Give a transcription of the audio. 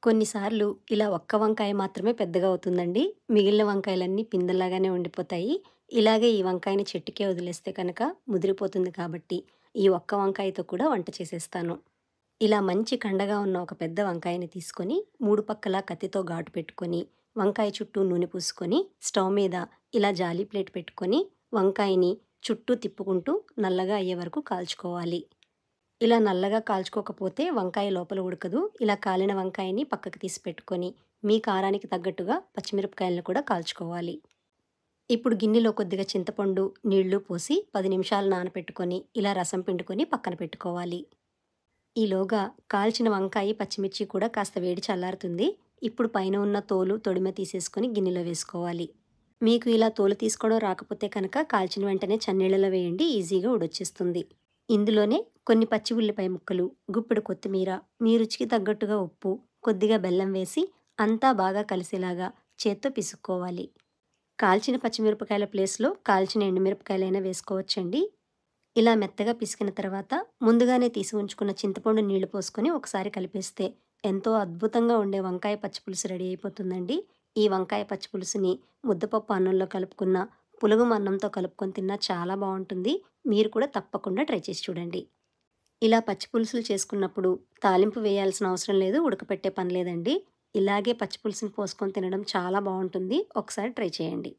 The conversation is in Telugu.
కొన్నిసార్లు ఇలా ఒక్క వంకాయ మాత్రమే పెద్దగా అవుతుందండి. మిగిలిన వంకాయలన్నీ పిందెల్లాగానే ఉండిపోతాయి. ఇలాగే ఈ వంకాయని చెట్టుకే వదిలేస్తే కనుక ముదిరిపోతుంది కాబట్టి, ఈ ఒక్క వంకాయతో కూడా వంట చేసేస్తాను. ఇలా మంచి కండగా ఉన్న ఒక పెద్ద వంకాయని తీసుకొని, 3 పక్కలా కత్తితో ఘాటు పెట్టుకొని, వంకాయ చుట్టూ నూనె పూసుకొని, స్టవ్ మీద ఇలా జాలీ ప్లేట్ పెట్టుకొని, వంకాయని చుట్టూ తిప్పుకుంటూ నల్లగా అయ్యే వరకు కాల్చుకోవాలి. ఇలా నల్లగా కాల్చుకోకపోతే వంకాయ లోపల ఉడకదు. ఇలా కాలిన వంకాయని పక్కకు తీసి పెట్టుకొని, మీ కారానికి తగ్గట్టుగా పచ్చిమిరపకాయలను కూడా కాల్చుకోవాలి. ఇప్పుడు గిన్నెలో కొద్దిగా చింతపండు, నీళ్లు పోసి 10 నిమిషాలు నానపెట్టుకొని, ఇలా రసం పిండుకొని పక్కన పెట్టుకోవాలి. ఈలోగా కాల్చిన వంకాయ, పచ్చిమిర్చి కూడా కాస్త వేడి చల్లారుతుంది. ఇప్పుడు పైన ఉన్న తోలు, తొడిమ తీసేసుకొని గిన్నెలో వేసుకోవాలి. మీకు ఇలా తోలు తీసుకోవడం రాకపోతే కనుక కాల్చిన వెంటనే చన్నీళ్ళలో వేయండి. ఈజీగా ఊడొచ్చేస్తుంది. ఇందులోనే కొన్ని పచ్చి ఉల్లిపాయ ముక్కలు, గుప్పెడు కొత్తిమీర, మీ రుచికి తగ్గట్టుగా ఉప్పు, కొద్దిగా బెల్లం వేసి అంతా బాగా కలిసేలాగా చేత్తో పిసుక్కోవాలి. కాల్చిన పచ్చిమిరపకాయల ప్లేస్‌లో కాల్చిన ఎండుమిరపకాయలైనా వేసుకోవచ్చండి. ఇలా మెత్తగా పిసికిన తర్వాత ముందుగానే తీసి ఉంచుకున్న చింతపండు నీళ్లు పోసుకొని ఒకసారి కలిపేస్తే ఎంతో అద్భుతంగా ఉండే వంకాయ పచ్చిపులుసు రెడీ అయిపోతుందండి. ఈ వంకాయ పచ్చిపులుసుని ముద్దపప్పు అన్నంలో కలుపుకున్న, పులగం అన్నంతో కలుపుకొని తిన్నా చాలా బావుంటుంది. మీరు కూడా తప్పకుండా ట్రై చేసి చూడండి. ఇలా పచ్చి పులుసులు చేసుకున్నప్పుడు తాలింపు వేయాల్సిన అవసరం లేదు. ఉడకపెట్టే పని లేదండి. ఇలాగే పచ్చి పులుసుని పోసుకొని తినడం చాలా బావుంటుంది. ఒకసారి ట్రై చేయండి.